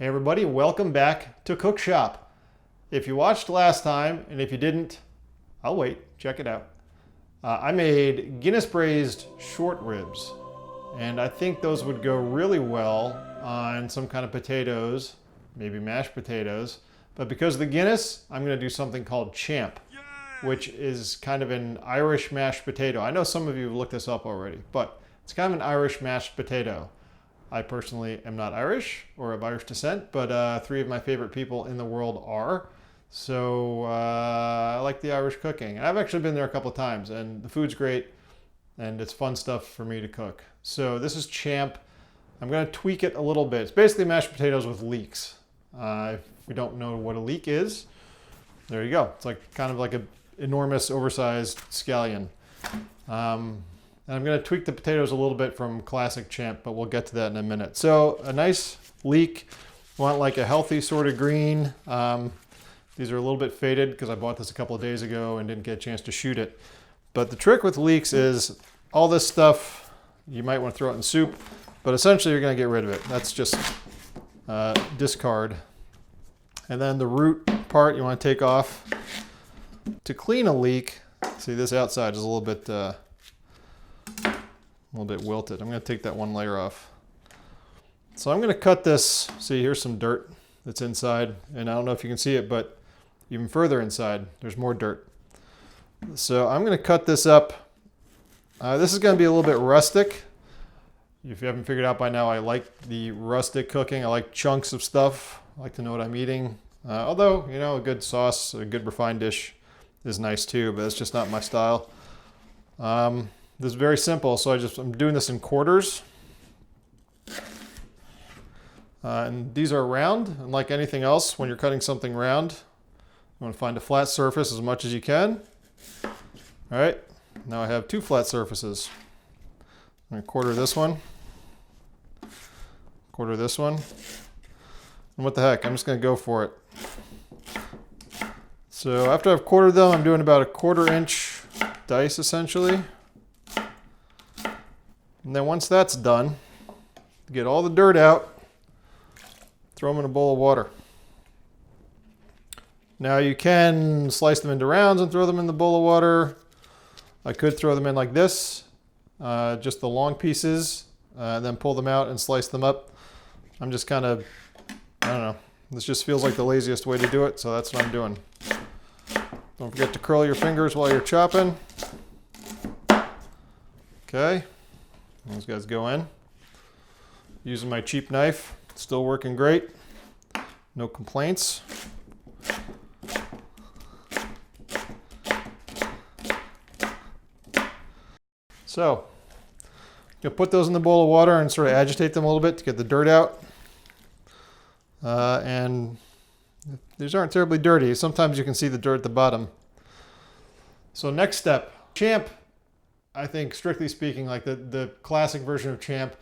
Hey everybody, welcome back to Cookshop. If you watched last time, and if you didn't, I'll wait, check it out. I made Guinness braised short ribs, and I think those would go really well on some kind of potatoes, maybe mashed potatoes. But because of the Guinness, I'm gonna do something called champ, which is kind of an Irish mashed potato. I know some of you have looked this up already, but it's kind of an Irish mashed potato. I personally am not Irish or of Irish descent, but three of my favorite people in the world are. So I like the Irish cooking. And I've actually been there a couple of times, and the food's great, and it's fun stuff for me to cook. So this is champ. I'm going to tweak it a little bit. It's basically mashed potatoes with leeks. If you don't know what a leek is, there you go. It's like kind of like an enormous, oversized scallion. And I'm going to tweak the potatoes a little bit from classic champ, but we'll get to that in a minute. So a nice leek, want like a healthy sort of green. These are a little bit faded because I bought this a couple of days ago and didn't get a chance to shoot it. But the trick with leeks is all this stuff, you might want to throw it in soup, but essentially you're going to get rid of it. That's just discard. And then the root part you want to take off. To clean a leek, see this outside is a little bit wilted. I'm going to take that one layer off. So I'm going to cut this. See, here's some dirt that's inside, and I don't know if you can see it, but even further inside, there's more dirt. So I'm going to cut this up. This is going to be a little bit rustic. If you haven't figured out by now, I like the rustic cooking. I like chunks of stuff. I like to know what I'm eating. Although, you know, a good sauce, a good refined dish is nice too, but it's just not my style. This is very simple, so I'm doing this in quarters. And these are round, and like anything else, when you're cutting something round, you want to find a flat surface as much as you can. All right, now I have two flat surfaces. I'm going to quarter this one, quarter this one, and what the heck, I'm just going to go for it. So after I've quartered them, I'm doing about a 1/4 inch dice essentially. And then once that's done, get all the dirt out, throw them in a bowl of water. Now you can slice them into rounds and throw them in the bowl of water. I could throw them in like this, just the long pieces, and then pull them out and slice them up. I'm just kind of, I don't know, this just feels like the laziest way to do it, so that's what I'm doing. Don't forget to curl your fingers while you're chopping. Okay. Those guys go in. Using my cheap knife, still working great. No complaints. So, you'll put those in the bowl of water and sort of agitate them a little bit to get the dirt out. And these aren't terribly dirty. Sometimes you can see the dirt at the bottom. So next step, champ. I think, strictly speaking, like the classic version of champ,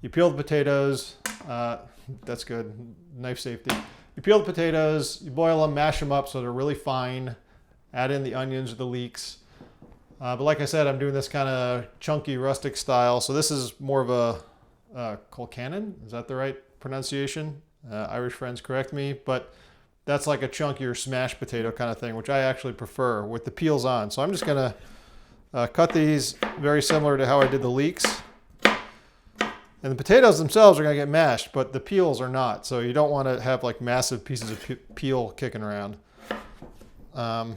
you peel the potatoes. That's good, knife safety. You peel the potatoes, you boil them, mash them up so they're really fine. Add in the onions or the leeks. But like I said, I'm doing this kind of chunky, rustic style. So this is more of a colcannon. Is that the right pronunciation? Irish friends correct me, but that's like a chunkier smashed potato kind of thing, which I actually prefer with the peels on. So I'm just gonna cut these very similar to how I did the leeks. And the potatoes themselves are going to get mashed, but the peels are not. So you don't want to have like massive pieces of peel kicking around. And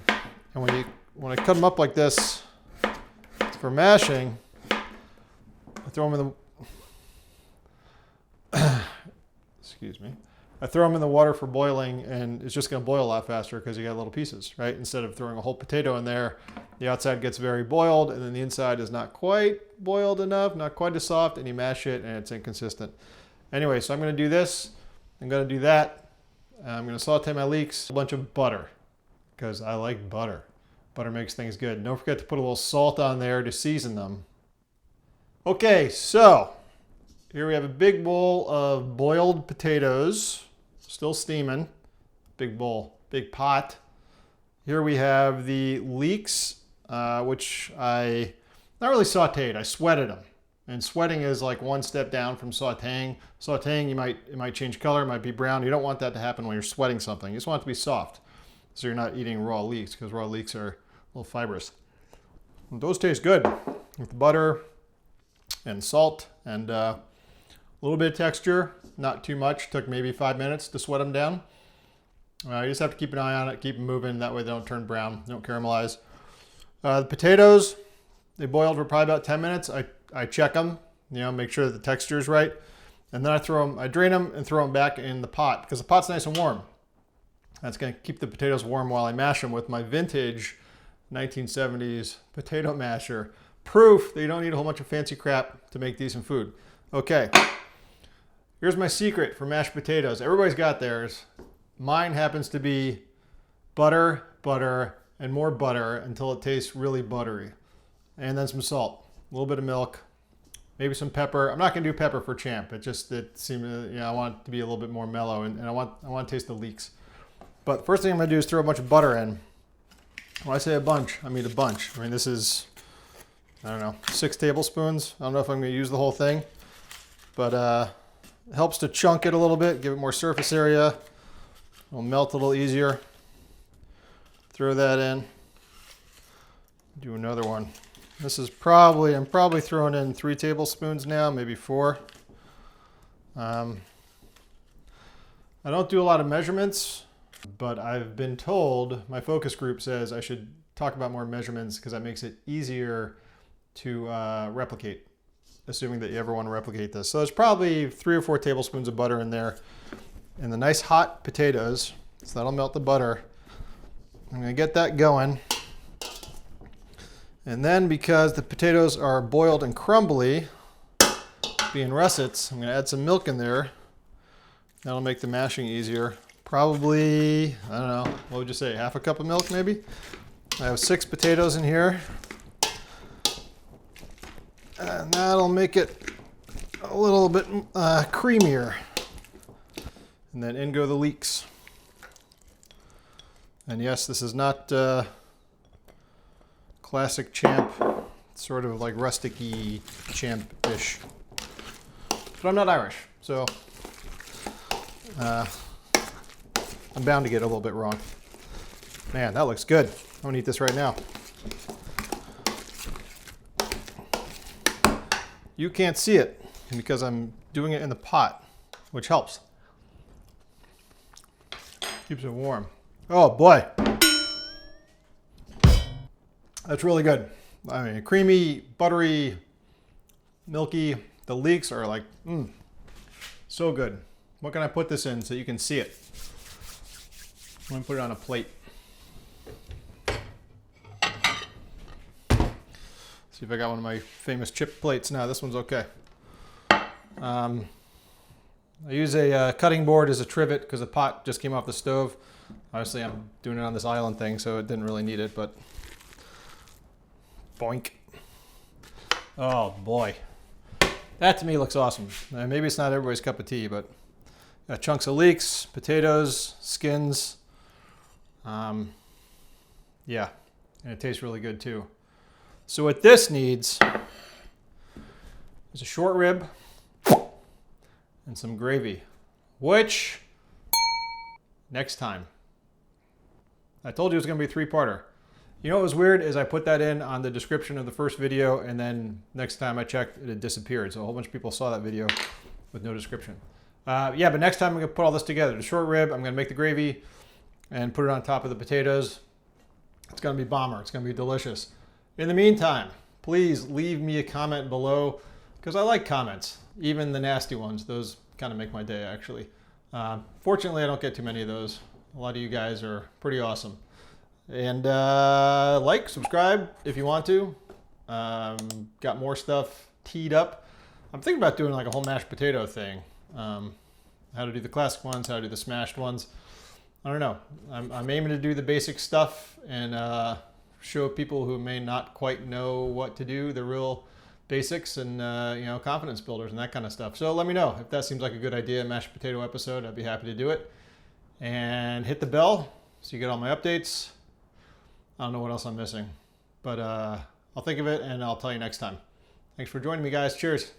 when I cut them up like this for mashing, I throw them in the excuse me. I throw them in the water for boiling, and it's just going to boil a lot faster because you got little pieces, right? Instead of throwing a whole potato in there, the outside gets very boiled, and then the inside is not quite boiled enough, not quite as soft, and you mash it, and it's inconsistent. Anyway, so I'm going to do this. I'm going to do that. I'm going to saute my leeks. A bunch of butter, because I like butter. Butter makes things good. Don't forget to put a little salt on there to season them. Okay, so here we have a big bowl of boiled potatoes. Still steaming. Big bowl, big pot. Here we have the leeks, which I not really sauteed, I sweated them. And sweating is like one step down from sauteing. Sauteing, it might change color, it might be brown. You don't want that to happen when you're sweating something. You just want it to be soft, so you're not eating raw leeks, because raw leeks are a little fibrous. And those taste good with butter and salt and a little bit of texture, not too much. Took maybe 5 minutes to sweat them down. You just have to keep an eye on it, keep them moving. That way they don't turn brown, they don't caramelize. The potatoes, they boiled for probably about 10 minutes. I check them, make sure that the texture is right. And then I drain them and throw them back in the pot, because the pot's nice and warm. That's going to keep the potatoes warm while I mash them with my vintage 1970s potato masher. Proof that you don't need a whole bunch of fancy crap to make decent food. Okay, here's my secret for mashed potatoes. Everybody's got theirs. Mine happens to be butter, and more butter until it tastes really buttery. And then some salt, a little bit of milk, maybe some pepper. I'm not going to do pepper for champ. It seemed, I want it to be a little bit more mellow, and I want to taste the leeks. But the first thing I'm going to do is throw a bunch of butter in. When I say a bunch, I mean a bunch. I mean, this is, I don't know, 6 tablespoons. I don't know if I'm going to use the whole thing, but it helps to chunk it a little bit, give it more surface area. It'll melt a little easier. Throw that in. Do another one. This is I'm probably throwing in 3 tablespoons now, maybe 4. I don't do a lot of measurements, but I've been told, my focus group says I should talk about more measurements because that makes it easier to replicate, assuming that you ever want to replicate this. So there's probably 3 or 4 tablespoons of butter in there. And the nice hot potatoes, so that'll melt the butter. I'm going to get that going. And then, because the potatoes are boiled and crumbly, being russets, I'm going to add some milk in there. That'll make the mashing easier. Probably, I don't know, what would you say, half a cup of milk maybe? I have 6 potatoes in here. And that'll make it a little bit creamier. And then in go the leeks. And yes, this is not classic champ. It's sort of like rustic-y champ-ish. But I'm not Irish, so I'm bound to get a little bit wrong. Man, that looks good. I'm gonna eat this right now. You can't see it because I'm doing it in the pot, which helps. Keeps it warm. Oh boy. That's really good. I mean, creamy, buttery, milky. The leeks are like, so good. What can I put this in so you can see it? I'm gonna put it on a plate. See if I got one of my famous chip plates. No, this one's okay. I use a cutting board as a trivet because the pot just came off the stove. Obviously, I'm doing it on this island thing, so it didn't really need it, but boink. Oh boy. That to me looks awesome. Maybe it's not everybody's cup of tea, but got chunks of leeks, potatoes, skins. Yeah, and it tastes really good too. So what this needs is a short rib and some gravy, which next time. I told you it was going to be a 3-parter. You know what was weird is I put that in on the description of the first video, and then next time I checked, it had disappeared. So a whole bunch of people saw that video with no description. Yeah, but next time I'm going to put all this together. The short rib, I'm going to make the gravy and put it on top of the potatoes. It's going to be bomber. It's going to be delicious. In the meantime, please leave me a comment below because I like comments, even the nasty ones. Those kind of make my day, actually. Fortunately, I don't get too many of those. A lot of you guys are pretty awesome. And like, subscribe if you want to. Got more stuff teed up. I'm thinking about doing like a whole mashed potato thing. How to do the classic ones, how to do the smashed ones. I don't know. I'm aiming to do the basic stuff and show people who may not quite know what to do, the real basics and confidence builders and that kind of stuff. So let me know if that seems like a good idea, mashed potato episode. I'd be happy to do it. And hit the bell so you get all my updates. I don't know what else I'm missing, but I'll think of it and I'll tell you next time. Thanks for joining me, guys. Cheers.